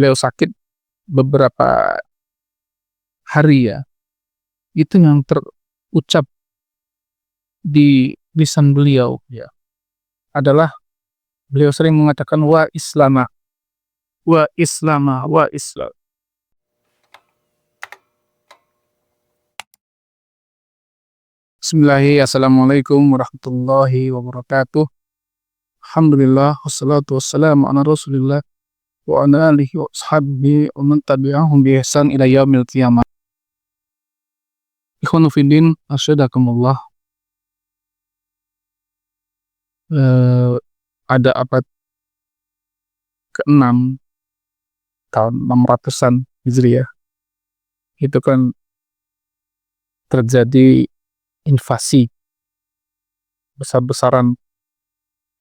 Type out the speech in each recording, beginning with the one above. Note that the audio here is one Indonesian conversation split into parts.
Beliau sakit beberapa hari ya, itu yang terucap di lisan beliau ya, adalah beliau sering mengatakan wa islama, wa islama, wa islam. Bismillahirrahmanirrahim. Assalamualaikum warahmatullahi wabarakatuh. Alhamdulillah wassalatu wassalamu ala Rasulillah wa ala alihi wa ashabihi wa man tabi'ahum bi ihsan ila yaumil qiyamah. Ikhwanu fiddin, asyhadakumullah. Ada abad ke-6 tahun 600-an Hijriah, itu kan terjadi invasi besar-besaran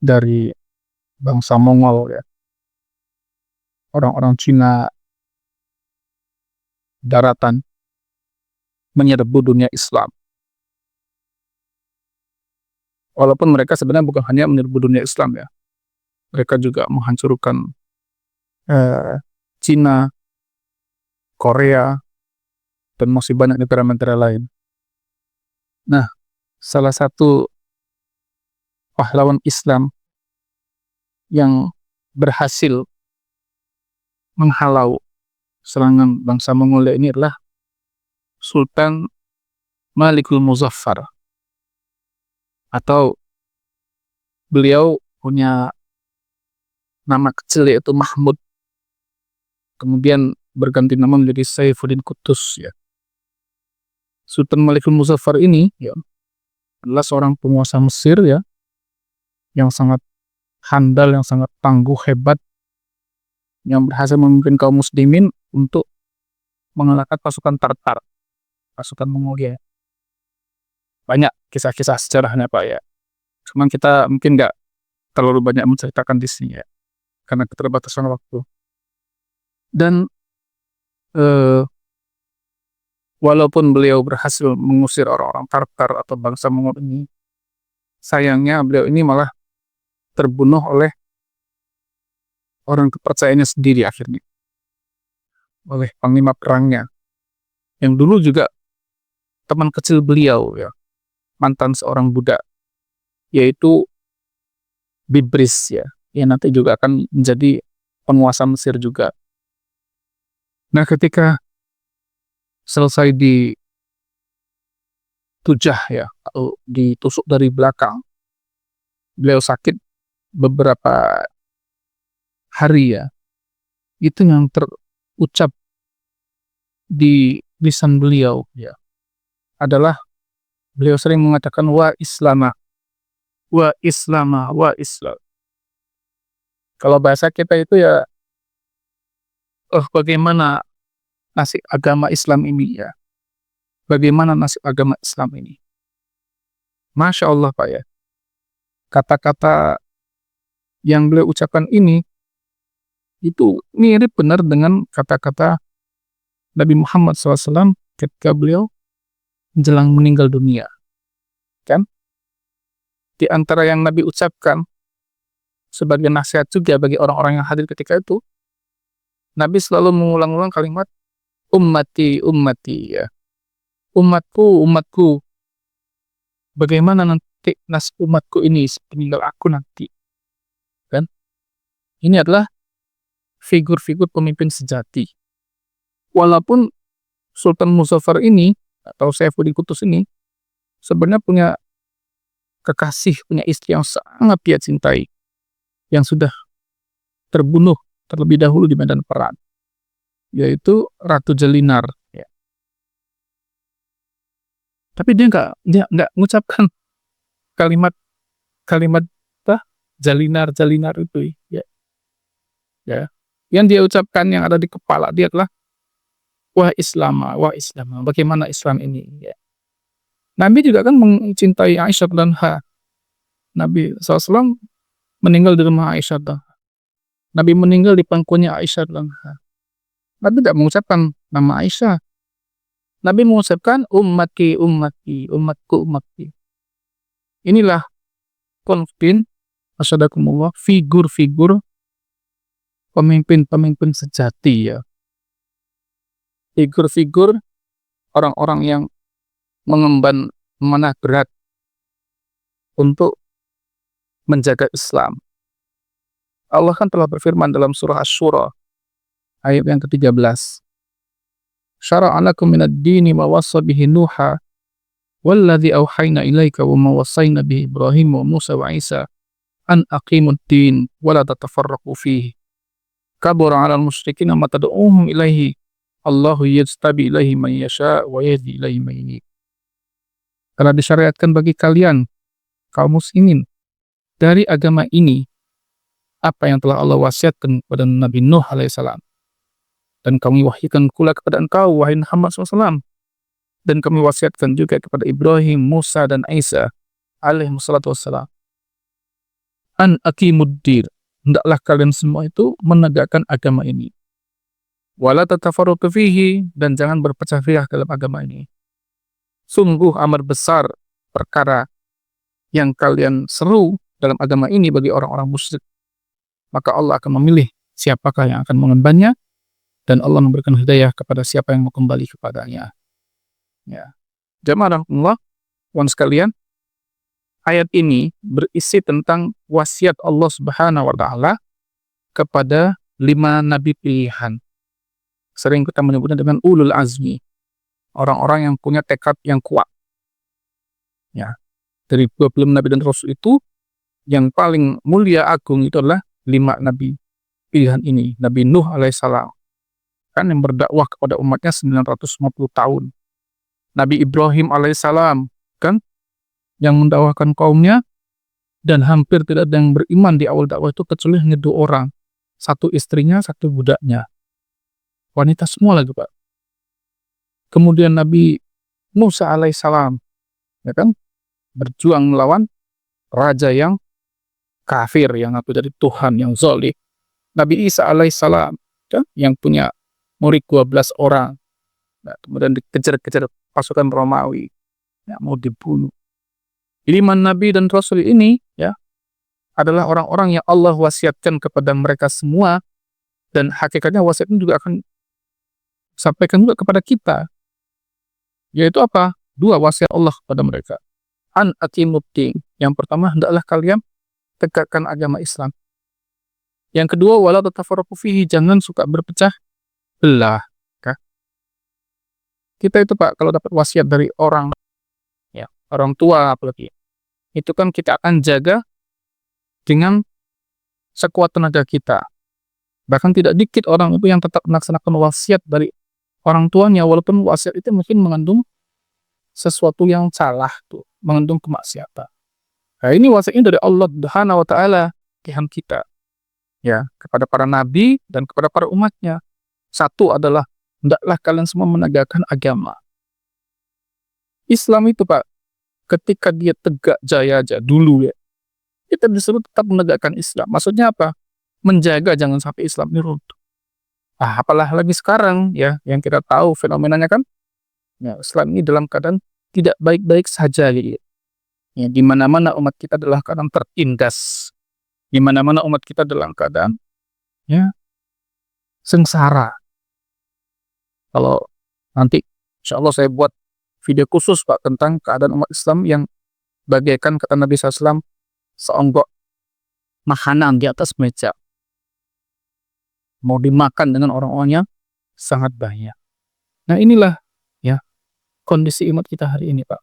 dari bangsa Mongol ya. Orang-orang Cina daratan menyerbu dunia Islam. Walaupun mereka sebenarnya bukan hanya menyerbu dunia Islam ya. Mereka juga menghancurkan Cina, Korea, dan masih banyak negara-negara lain. Nah, salah satu pahlawan Islam yang berhasil menghalau serangan bangsa Mongolia ini adalah Sultan Malikul Muzaffar, atau beliau punya nama kecil yaitu Mahmud, kemudian berganti nama menjadi Saifuddin Qutuz ya. Sultan Malikul Muzaffar ini ya adalah seorang penguasa Mesir ya, yang sangat handal, yang sangat tangguh, hebat, yang berhasil memimpin kaum muslimin untuk mengalahkan pasukan Tartar, pasukan Mongolia. Banyak kisah-kisah sejarahnya Pak ya. Cuman kita mungkin nggak terlalu banyak menceritakan di sini ya, karena keterbatasan waktu. Dan walaupun beliau berhasil mengusir orang-orang Tartar atau bangsa Mongol ini, sayangnya beliau ini malah terbunuh oleh orang kepercayaannya sendiri akhirnya, oleh panglima perangnya, yang dulu juga teman kecil beliau ya, mantan seorang budak, yaitu Bibris ya, yang nanti juga akan menjadi penguasa Mesir juga. Nah, ketika selesai ditujah ya, atau ditusuk dari belakang, beliau sakit beberapa hari ya, itu yang terucap di lisan beliau ya, adalah beliau sering mengatakan wa islama, wa islama, wa islam. Kalau bahasa kita itu ya, bagaimana nasib agama Islam ini ya, bagaimana nasib agama Islam ini. Masya Allah Pak ya, kata-kata yang beliau ucapkan ini itu mirip benar dengan kata-kata Nabi Muhammad SAW ketika beliau menjelang meninggal dunia. Kan? Di antara yang Nabi ucapkan sebagai nasihat juga bagi orang-orang yang hadir ketika itu, Nabi selalu mengulang-ulang kalimat ummati, ummati ya. Umatku, umatku. Bagaimana nanti nasib umatku ini sepeninggal aku nanti. Kan? Ini adalah figur-figur pemimpin sejati. Walaupun Sultan Muzaffar ini atau Saifuddin Qutuz ini sebenarnya punya kekasih, punya istri yang sangat dia cintai, yang sudah terbunuh terlebih dahulu di medan perang, yaitu Ratu Jalinar ya. Tapi dia nggak mengucapkan kalimat Jalinar itu ya. Ya. Yang dia ucapkan, yang ada di kepala dia adalah wa islama, wa islama. Bagaimana Islam ini ya. Nabi juga kan mencintai Aisyah dan Nabi SAW meninggal di rumah Aisyah dan Nabi meninggal di pangkunya Aisyah dan Nabi tidak mengucapkan nama Aisyah. Nabi mengucapkan ummati, ummati, umatku, umatku. Inilah konfidin, asyhadakumullah, figur-figur pemimpin-pemimpin sejati ya, figur-figur orang-orang yang mengemban amanah berat untuk menjaga Islam. Allah kan telah berfirman dalam surah Asy-Syura ayat yang ke-13. Syara'a lakum minad dini ma wassa bihi Nuha walladzi auhayna ilaika wa ma wassayna bihi Ibrahim wa Musa wa Isa an aqimud din wa la tatafarraqu fihi. Kabura 'alal musyrikina ma tad'uuhum ilaihi Allahu yajtabi ilaihi man yasha wa yahdi ilaihi man yunib. Telah disyariatkan bagi kalian kaum muslimin dari agama ini apa yang telah Allah wasiatkan kepada Nabi Nuh alaihissalam, dan kami wahyukan pula kepada engkau wahai Muhammad SAW, dan kami wasiatkan juga kepada Ibrahim, Musa dan Isa alaihi wassalatu wassalam, an aqimuddin, hendaklah kalian semua itu menegakkan agama ini, wala tatafarraqu fihi, dan jangan berpecah belah dalam agama ini. Sungguh amat besar perkara yang kalian seru dalam agama ini bagi orang-orang musyrik, maka Allah akan memilih siapakah yang akan mengembannya, dan Allah memberikan hidayah kepada siapa yang mau kembali kepadanya. Ya. Jamaah Allah, wan sekalian, ayat ini berisi tentang wasiat Allah Subhanahu wa taala kepada 5 nabi pilihan. Sering kita menyebutnya dengan ulul azmi, orang-orang yang punya tekad yang kuat. Ya. Dari 20 nabi dan rasul itu, yang paling mulia agung itu adalah 5 nabi pilihan ini. Nabi Nuh alaihissalam, kan yang berdakwah kepada umatnya 950 tahun. Nabi Ibrahim alaihissalam, kan yang mendakwahkan kaumnya, dan hampir tidak ada yang beriman di awal dakwah itu kecuali hanya 2 orang. 1 istrinya, 1 budaknya. Wanita semua lagi, Pak. Kemudian Nabi Musa alaihissalam, ya kan, berjuang melawan raja yang kafir, yang ngaku dari Tuhan, yang zalim. Nabi Isa alaihissalam, ya, yang punya murid 12 orang. Nah, kemudian dikejar-kejar pasukan Romawi, ya, mau dibunuh. 5 nabi dan rasul ini ya adalah orang-orang yang Allah wasiatkan kepada mereka semua, dan hakikatnya wasiat ini juga akan sampaikan juga kepada kita. Yaitu apa? 2 wasiat Allah kepada mereka. An aqimuddin. Yang pertama, hendaklah kalian tegakkan agama Islam. Yang kedua, wala tatafarraqu fihi, jangan suka berpecah belah. Ya. Kita itu, Pak, kalau dapat wasiat dari orang, ya, orang tua apalagi, itu kan kita akan jaga dengan sekuat tenaga kita. Bahkan tidak dikit orang itu yang tetap melaksanakan wasiat dari orang tuanya, walaupun wasiat itu mungkin mengandung sesuatu yang salah tuh, mengandung kemaksiatan. Nah, ini wasiatnya dari Allah Subhanahu wa taala Tuhan kita, ya, kepada para nabi dan kepada para umatnya. Satu adalah hendaklah kalian semua menegakkan agama. Islam itu, Pak, ketika dia tegak jaya aja dulu ya, kita disebut tetap menegakkan Islam. Maksudnya apa? Menjaga jangan sampai Islam ini runtuh. Apalah lagi sekarang ya, yang kita tahu fenomenanya kan, ya, Islam ini dalam keadaan tidak baik-baik saja gitu. Ya, di mana-mana umat kita dalam keadaan tertindas. Di mana-mana umat kita dalam keadaan ya sengsara. Kalau nanti insya Allah saya buat video khusus, Pak, tentang keadaan umat Islam yang bagaikan kata Nabi SAW, seonggok makanan di atas meja, mau dimakan dengan orang-orang yang sangat banyak. Nah, inilah ya kondisi umat kita hari ini, Pak.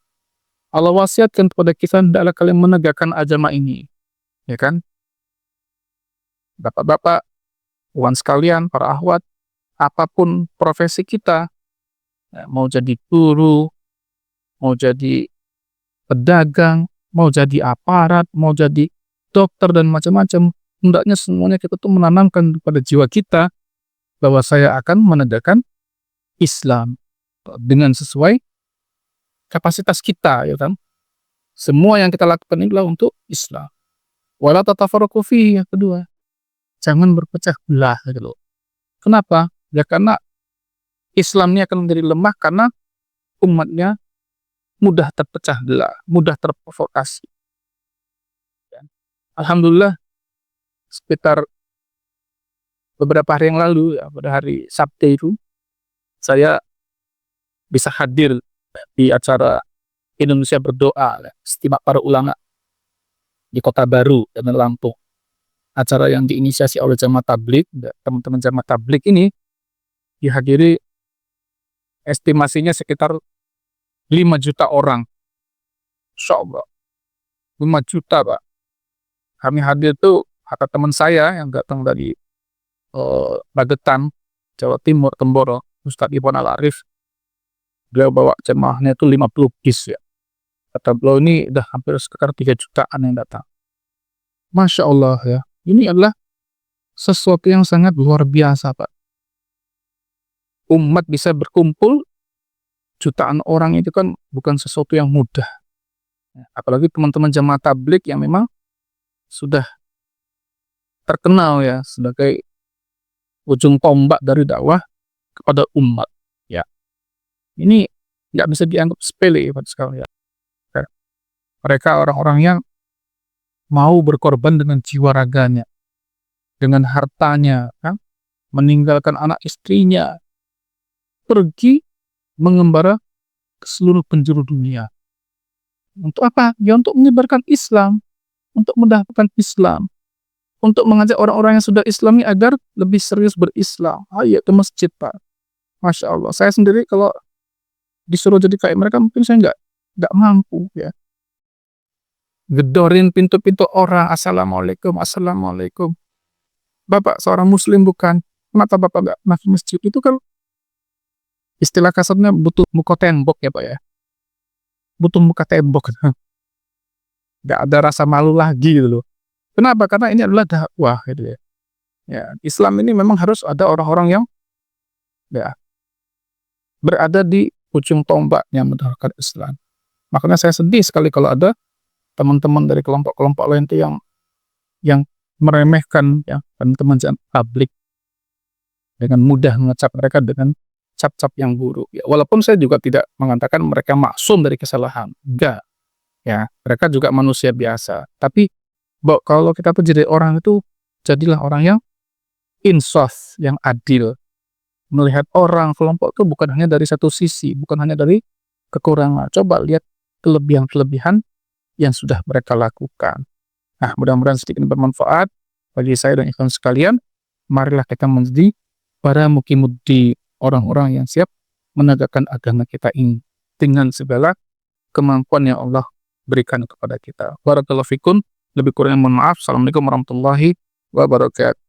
Allah wasiatkan kepada kita, hendaklah kalian menegakkan agama ini, ya kan? Bapak-bapak, wan sekalian, para akhwat, apapun profesi kita, ya, mau jadi guru, mau jadi pedagang, mau jadi aparat, mau jadi dokter dan macam-macam, hendaknya semuanya kita tuh menanamkan pada jiwa kita bahwa saya akan menegakkan Islam dengan sesuai kapasitas kita, ya kan? Semua yang kita lakukan inilah untuk Islam. Wala tatafarraqu fihi, yang kedua, jangan berpecah belah gitu loh. Kenapa? Ya karena Islam ini akan menjadi lemah karena umatnya mudah terpecah belah, mudah terprovokasi. Alhamdulillah sekitar beberapa hari yang lalu ya, pada hari Sabtu itu, saya bisa hadir di acara Indonesia Berdoa ya, Istimewa Para Ulama di Kota Baru dan Lampung. Acara yang diinisiasi oleh Jamaah Tabligh, teman-teman Jamaah Tabligh ini dihadiri estimasinya sekitar 5 juta orang. Insya Allah, 5 juta Pak. Kami hadir tuh kata teman saya yang datang dari Magetan, Jawa Timur, Temboro, Ustadz Ibn Al-Arif. Beliau bawa jemaahnya itu 50 bis ya. Kata beliau ini udah hampir sekitar 3 jutaan yang datang. Masya Allah ya. Ini adalah sesuatu yang sangat luar biasa Pak. Umat bisa berkumpul, jutaan orang itu kan bukan sesuatu yang mudah. Apalagi teman-teman Jamaah Tabligh yang memang sudah terkenal ya sebagai ujung tombak dari dakwah kepada umat ya. Ini nggak bisa dianggap sepele Pak sekalian ya. Mereka orang-orang yang mau berkorban dengan jiwa raganya, dengan hartanya, kan? Meninggalkan anak istrinya, pergi mengembara ke seluruh penjuru dunia. Untuk apa? Ya untuk menyebarkan Islam, untuk mendapatkan Islam, untuk mengajak orang-orang yang sudah Islami agar lebih serius berislam. Ayo ke masjid Pak. Masya Allah. Saya sendiri kalau disuruh jadi kayak mereka mungkin saya nggak mampu ya. Gedorin pintu-pintu orang, assalamualaikum, assalamualaikum. Bapak seorang Muslim bukan? Kenapa Bapak nggak masuk masjid? Itu kan istilah kasarnya butuh muka tembok ya Pak ya. Butuh muka tembok. Nggak ada rasa malu lagi gitu loh. Kenapa? Karena ini adalah dakwah gitu ya. Ya, Islam ini memang harus ada orang-orang yang ya, berada di ujung tombaknya menerapkan Islam. Makanya saya sedih sekali kalau ada teman-teman dari kelompok-kelompok lain itu yang meremehkan ya teman-teman Tabligh dengan mudah mengecap mereka dengan cap-cap yang buruk. Ya, walaupun saya juga tidak mengatakan mereka maksum dari kesalahan, enggak. Ya, mereka juga manusia biasa. Tapi kalau kita tuh jadi orang itu, jadilah orang yang insaf, yang adil. Melihat orang, kelompok itu bukan hanya dari satu sisi, bukan hanya dari kekurangan. Coba lihat kelebihan-kelebihan yang sudah mereka lakukan. Nah, mudah-mudahan sedikit bermanfaat bagi saya dan ikhwan sekalian. Marilah kita menjadi para mukimuddin, orang-orang yang siap menegakkan agama kita ini dengan segala kemampuan yang Allah berikan kepada kita. Barakallahu fikum. Lebih kurang mohon maaf. Assalamualaikum warahmatullahi wabarakatuh.